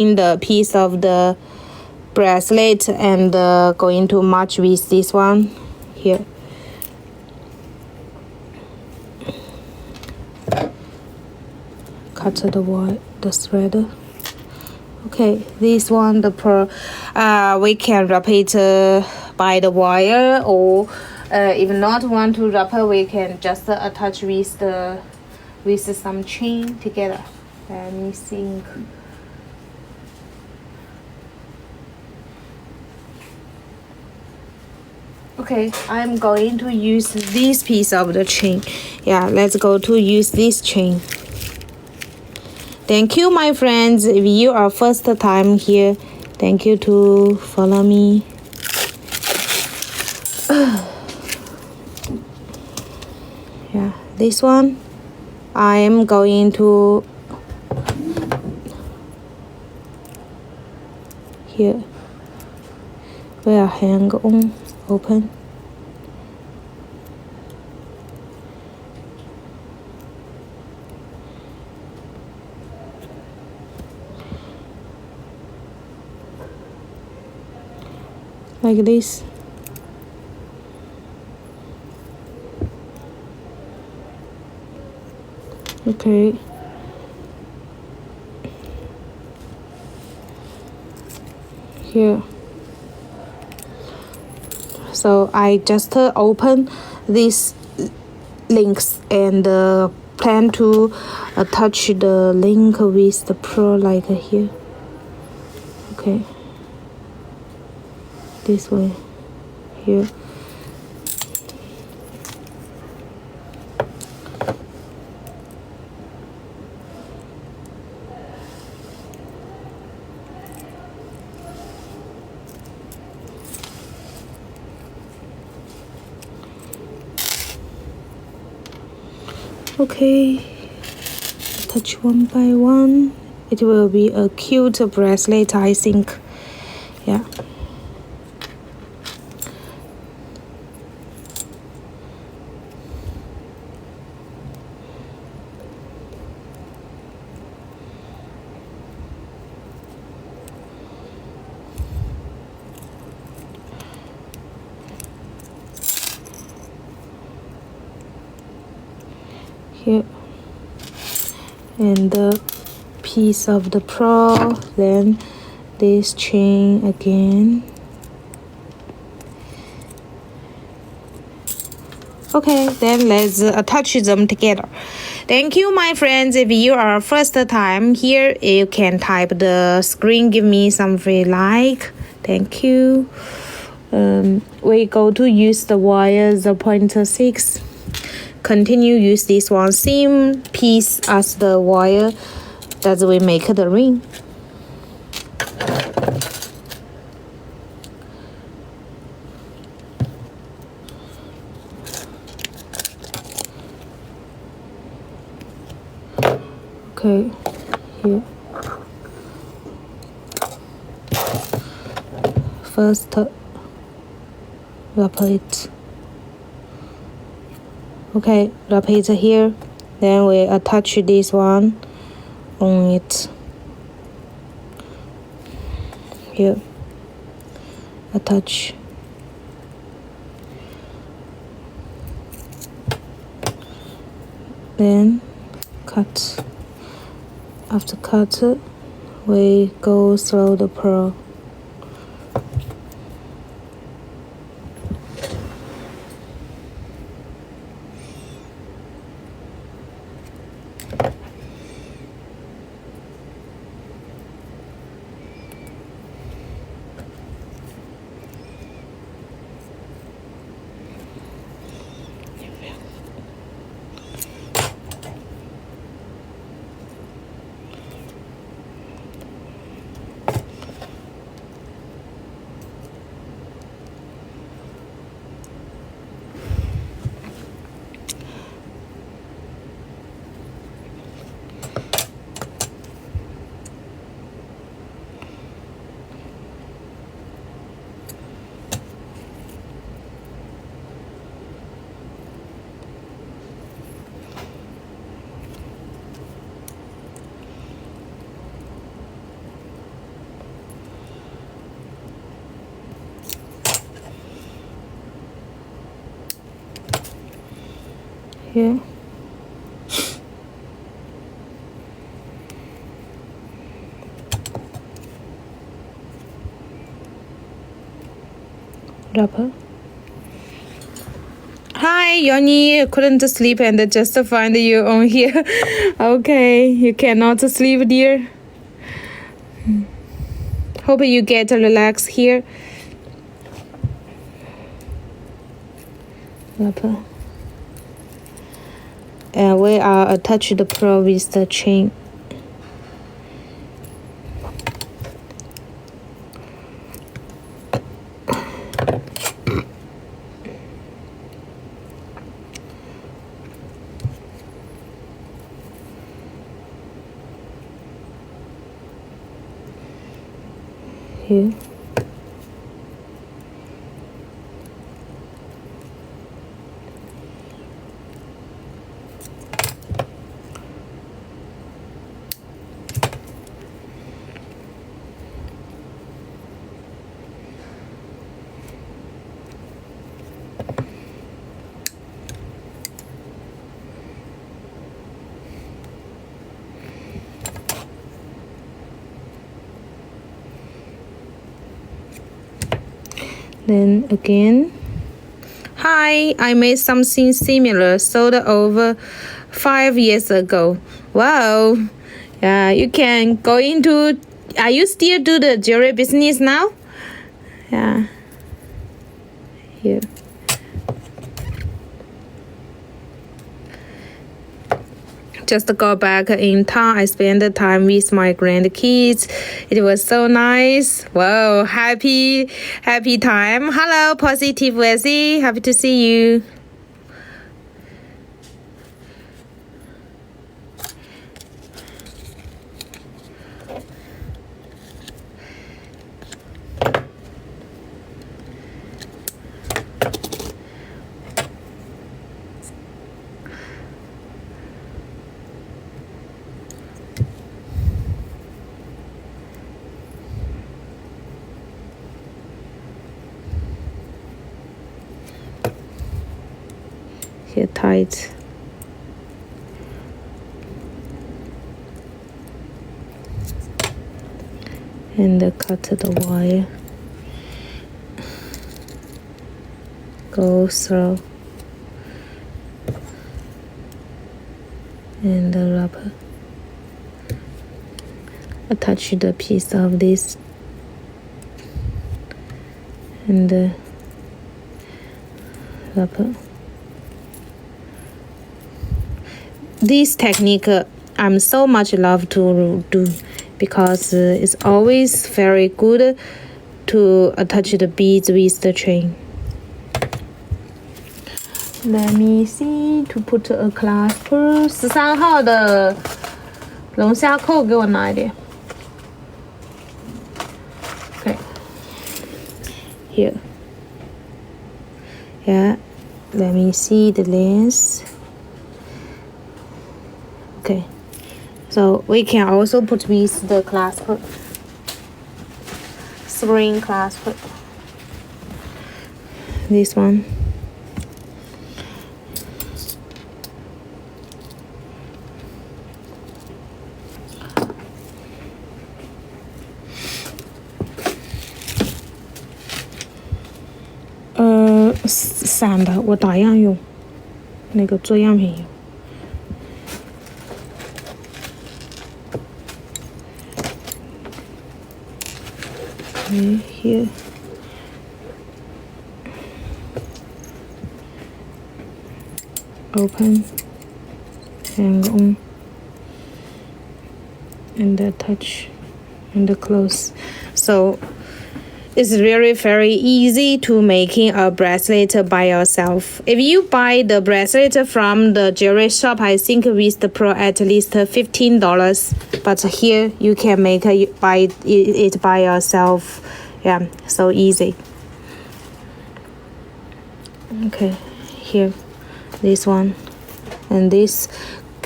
in the piece of the bracelet and going to match with this one here. Cut the thread. Okay, this one we can wrap it by the wire, or if not want to wrap it, we can just attach with some chain together. Let me think. Okay, I'm going to use this piece of the chain. Yeah, let's go to use this chain. Thank you, my friends. If you are first time here, thank you to follow me. Yeah, this one I am going to here where hang on open. Like this. Okay. Here. So I just open these links and plan to attach the link with the pearl like here. Okay. This way. Here. Okay, touch one by one. It will be a cute bracelet, I think. Yeah. Here. And the piece of the pearl, then this chain again. Okay, then let's attach them together. Thank you, my friends. If you are first time here, you can type the screen, give me some free like. Thank you. We go to use the wire 0.6. Continue use this one, same piece as the wire that we make the ring. Okay, here. First, wrap it. Okay, wrap it here. Then we attach this one on it. Here. Attach. Then cut. After cut, we go through the pearl. here. Wrapper. Hi, Yoni. Couldn't sleep and just find you on here. Okay, you cannot sleep, dear. Hope you get relaxed here. Wrapper. And we are attached the pearl with the chain. Here. Then again, hi, I made something similar, sold over 5 years ago. Wow. Yeah, you can go into, are you still do the jewelry business now? Yeah. Here. Just got back in town. I spent the time with my grandkids. It was so nice. Wow, happy time. Hello, Positive Wesley. Happy to see you. Here tight. And cut the wire. Go through. And the rubber. Attach the piece of this. And the rubber. This technique I'm so much love to do because it's always very good to attach the beads with the chain. Let me see to put a clasp. 13号的龙虾扣给我拿一点。Okay. Here. Yeah. Let me see the length. Okay, so we can also put with the clasp, spring clasp. This one.散的，我打样用，那个做样品用。Here. Open, hang on, and attach, and close. So it's really very easy to making a bracelet by yourself. If you buy the bracelet from the jewelry shop, I think with the pro at least $15. But here you can make it by yourself. Yeah, so easy. Okay, here, this one, and this